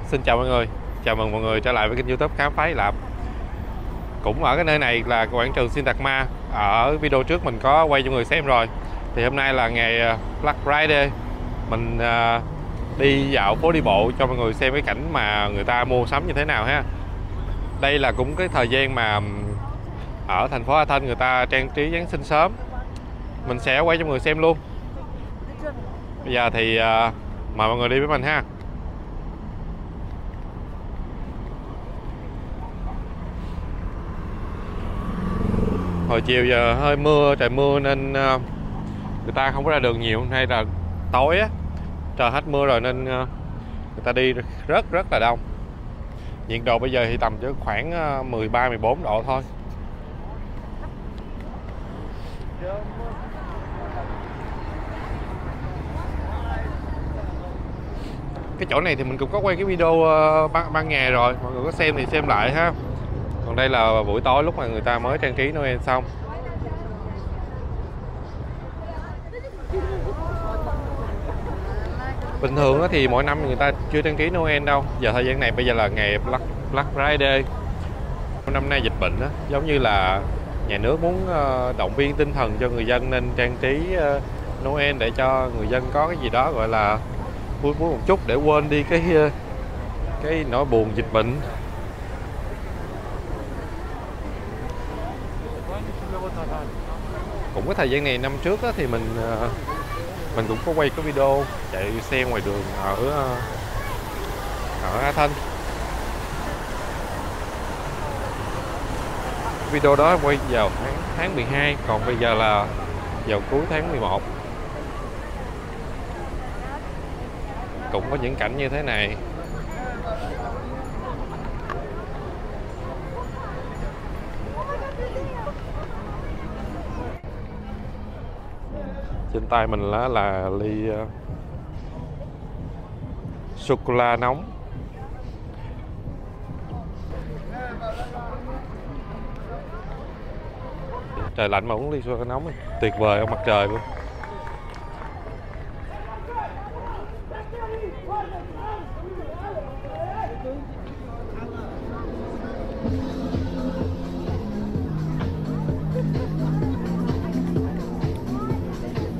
Xin chào mọi người, chào mừng mọi người trở lại với kênh YouTube Khám phá Hy Lạp. Cũng ở cái nơi này là quảng trường Syntagma. Ở video trước mình có quay cho người xem rồi. Thì hôm nay là ngày Black Friday. Mình đi dạo phố đi bộ cho mọi người xem cái cảnh mà người ta mua sắm như thế nào ha. Đây là cũng cái thời gian mà ở thành phố Athens người ta trang trí Giáng sinh sớm. Mình sẽ quay cho mọi người xem luôn. Bây giờ thì mời mọi người đi với mình ha. Hồi chiều giờ hơi mưa, trời mưa nên người ta không có ra đường nhiều, hay là tối á, trời hết mưa rồi nên người ta đi rất là đông. Nhiệt độ bây giờ thì tầm chứ khoảng 13-14 độ thôi. Cái chỗ này thì mình cũng có quay cái video ban ngày rồi, mọi người có xem thì xem lại ha. Còn đây là buổi tối lúc mà người ta mới trang trí Noel xong. Bình thường thì mỗi năm người ta chưa trang trí Noel đâu. Giờ thời gian này bây giờ là ngày Black Friday. Năm nay dịch bệnh đó, giống như là nhà nước muốn động viên tinh thần cho người dân nên trang trí Noel để cho người dân có cái gì đó gọi là vui vui một chút để quên đi cái nỗi buồn dịch bệnh. Cũng cái thời gian này năm trước thì mình cũng có quay cái video chạy xe ngoài đường ở Athens. Video đó quay vào tháng 12, còn bây giờ là vào cuối tháng 11. Cũng có những cảnh như thế này. Trên tay mình là ly sô-cô-la nóng. Trời lạnh mà uống ly sô-cô-la nóng tuyệt vời, ở mặt trời luôn.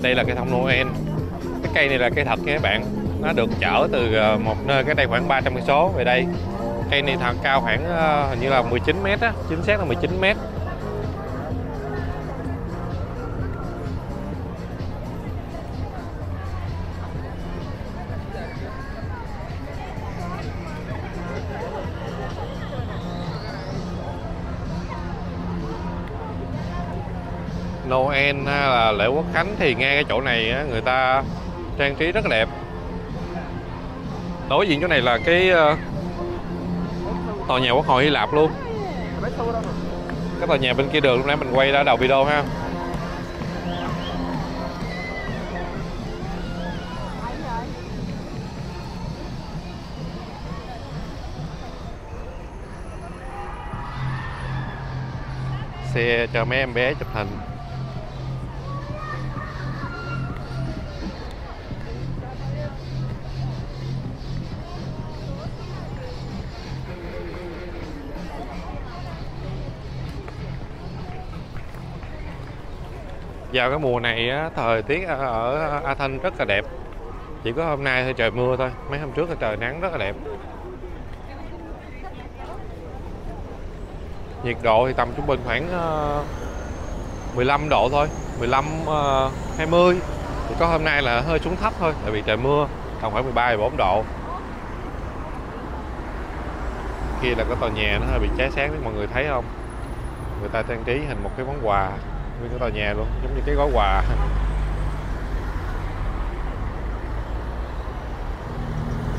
Đây là cây thông Noel. Cái cây này là cây thật nha các bạn. Nó được chở từ một nơi cách đây khoảng 300 cây số về đây. Cây này thật cao khoảng hình như là 19 m á, chính xác là 19 m. Noel hay là lễ Quốc Khánh thì ngay cái chỗ này người ta trang trí rất là đẹp. Đối diện chỗ này là cái tòa nhà Quốc hội Hy Lạp luôn. Cái tòa nhà bên kia đường lúc nãy mình quay đã đầu video ha. Xe cho mấy em bé chụp hình. Vào cái mùa này thời tiết ở Athens rất là đẹp. Chỉ có hôm nay thôi trời mưa thôi, mấy hôm trước thì trời nắng rất là đẹp. Nhiệt độ thì tầm trung bình khoảng 15 độ thôi, 15-20. Chỉ có hôm nay là hơi xuống thấp thôi, tại vì trời mưa, tầm khoảng 13-14 độ. Kia là cái tòa nhà nó hơi bị cháy sáng, mọi người thấy không? Người ta trang trí hình một cái món quà nguyên cái tòa nhà luôn, giống như cái gói quà.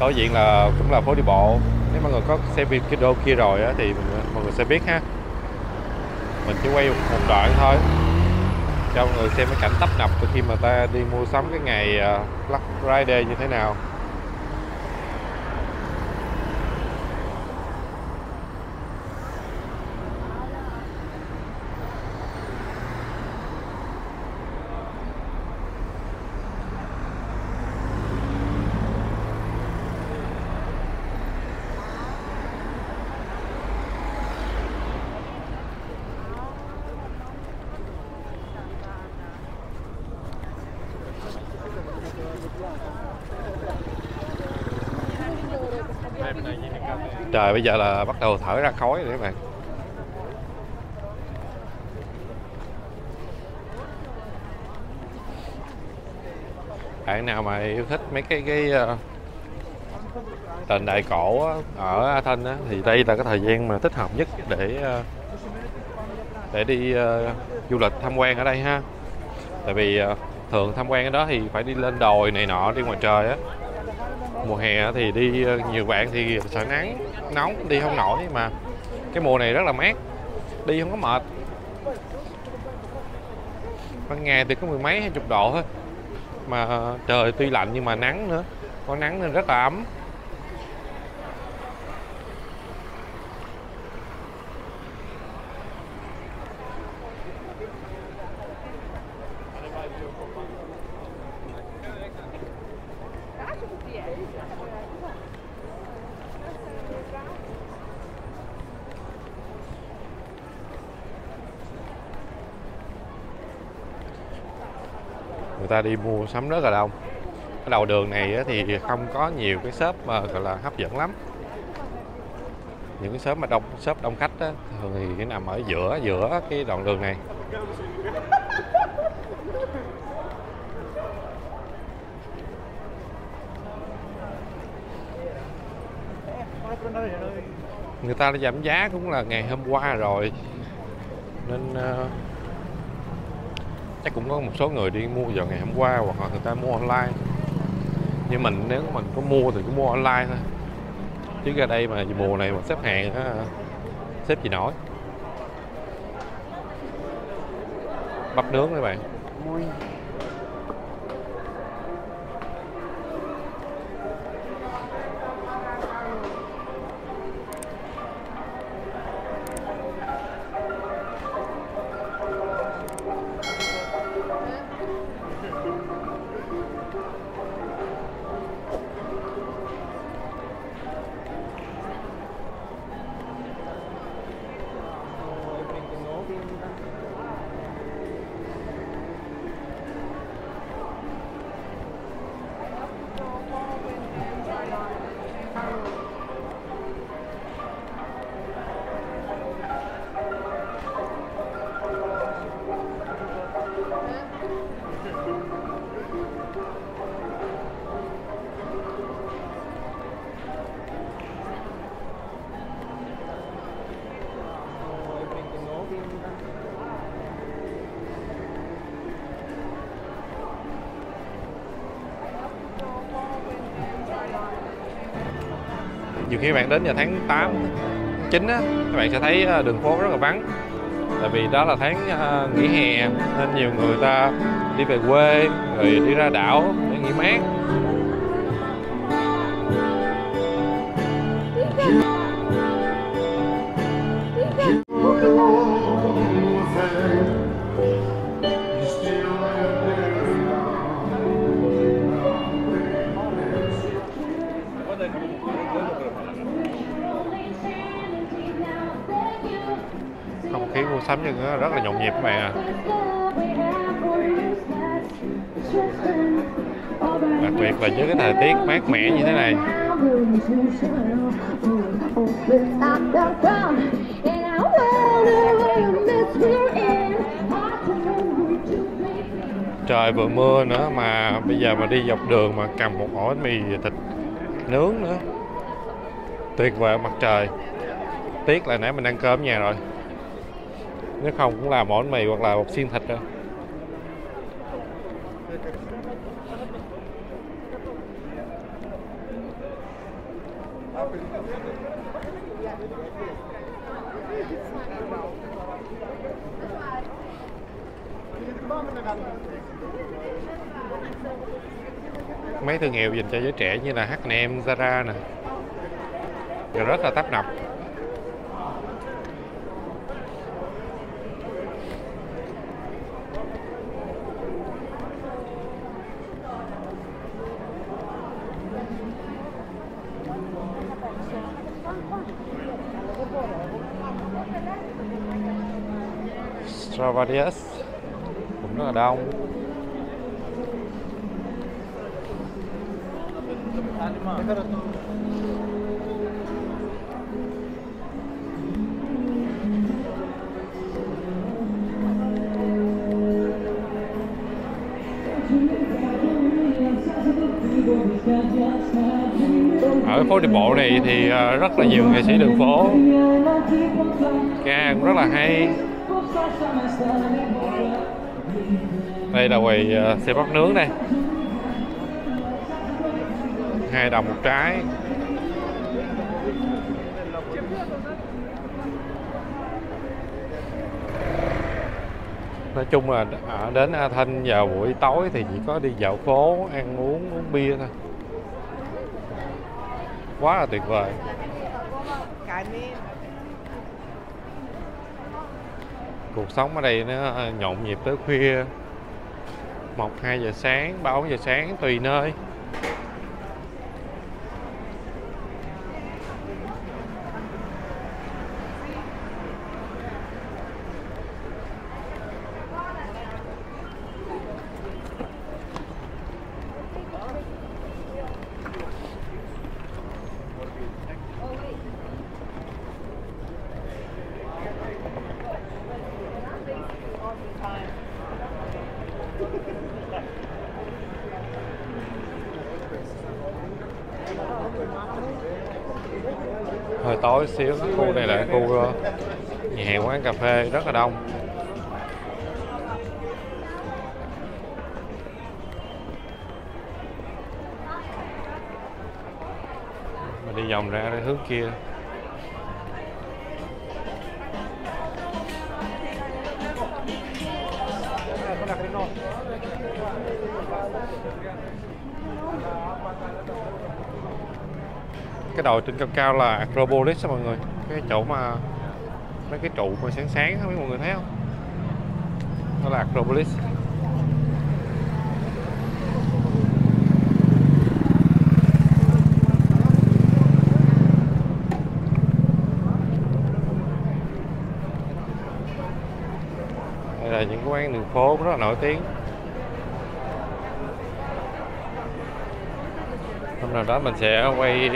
Đối diện là cũng là phố đi bộ. Nếu mọi người có xem video kia rồi thì mọi người sẽ biết ha. Mình chỉ quay một đoạn thôi cho mọi người xem cái cảnh tấp nập khi mà ta đi mua sắm cái ngày Black Friday như thế nào. Trời bây giờ là bắt đầu thở ra khói rồi các bạn. Bạn nào mà yêu thích mấy cái đền Đại Cổ á, ở Athens á, thì đây là cái thời gian mà thích hợp nhất để đi du lịch tham quan ở đây ha. Tại vì thường tham quan cái đó thì phải đi lên đồi này nọ, đi ngoài trời á. Mùa hè thì đi nhiều bạn thì sợ nắng nóng đi không nổi, mà cái mùa này rất là mát, đi không có mệt. Ban ngày thì có mười mấy 20 độ thôi, mà trời tuy lạnh nhưng mà nắng nữa, có nắng nên rất là ấm. Người ta đi mua sắm rất là đông. Cái đầu đường này thì không có nhiều cái shop mà gọi là hấp dẫn lắm. Những cái shop mà đông khách á, thường thì cái nằm ở giữa cái đoạn đường này. Người ta đã giảm giá cũng là ngày hôm qua rồi, nên chắc cũng có một số người đi mua vào ngày hôm qua, hoặc là người ta mua online. Nhưng mình nếu mình có mua thì cũng mua online thôi, chứ ra đây mà mùa này mà xếp hàng á, xếp gì nổi. Bắp nướng các bạn. Nhiều khi bạn đến vào tháng 8, 9 á, các bạn sẽ thấy đường phố rất là vắng. Tại vì đó là tháng nghỉ hè, nên nhiều người ta đi về quê rồi đi ra đảo để nghỉ mát. Không khí mua sắm nhưng rất là nhộn nhịp các bạn ạ. Đặc biệt là với cái thời tiết mát mẻ như thế này. Trời vừa mưa nữa mà bây giờ mà đi dọc đường mà cầm một ổ bánh mì thịt nướng nữa, tuyệt vời mặt trời. Tiếc là nãy mình ăn cơm ở nhà rồi, nếu không cũng là ổ bánh mì hoặc là một xiên thịt rồi. Mấy thương hiệu dành cho giới trẻ như là H&M, Zara nè, rất là tấp nập. Stradivarius cũng rất là đông. ở phố đi bộ này thì rất là nhiều nghệ sĩ đường phố, ca cũng rất là hay. Đây là quầy xe bắp nướng đây, 2 đồng một trái. Nói chung là đến Athens vào buổi tối thì chỉ có đi dạo phố, ăn uống, uống bia thôi. Quá là tuyệt vời. Cuộc sống ở đây nó nhộn nhịp tới khuya, 1-2 giờ sáng, 3-4 giờ sáng tùy nơi. Hơi tối xíu, khu này là khu nhà hàng quán cà phê rất là đông. Mình đi vòng ra hướng kia. Cái đồi trên cao cao là Acropolis đó mọi người, cái chỗ mà mấy cái trụ mà sáng sáng đó, mấy mọi người thấy không? Đó là Acropolis. Đây là những cái quán đường phố rất là nổi tiếng. Hôm nào đó mình sẽ quay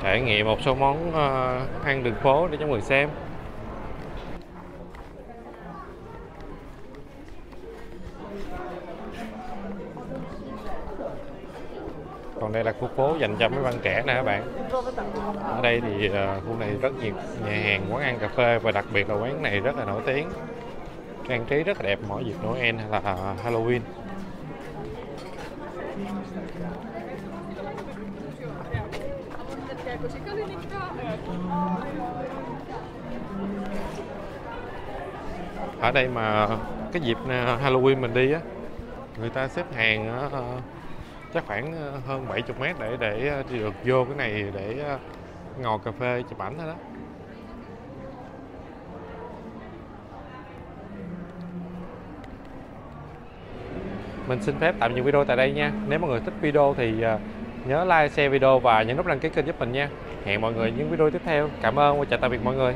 trải nghiệm một số món ăn đường phố để cho mọi người xem. Còn đây là khu phố dành cho mấy bạn trẻ nè các bạn. Ở đây thì khu này rất nhiều nhà hàng, quán ăn, cà phê và đặc biệt là quán này rất là nổi tiếng. Trang trí rất là đẹp mỗi dịp Noel hay là Halloween. Ở đây mà cái dịp Halloween mình đi á, người ta xếp hàng chắc khoảng hơn 70 mét để được vô cái này để ngồi cà phê chụp ảnh thôi đó. Mình xin phép tạm dừng video tại đây nha. Nếu mọi người thích video thì nhớ like, share video và nhấn nút đăng ký kênh giúp mình nha. Hẹn mọi người những video tiếp theo. Cảm ơn và chào tạm biệt mọi người.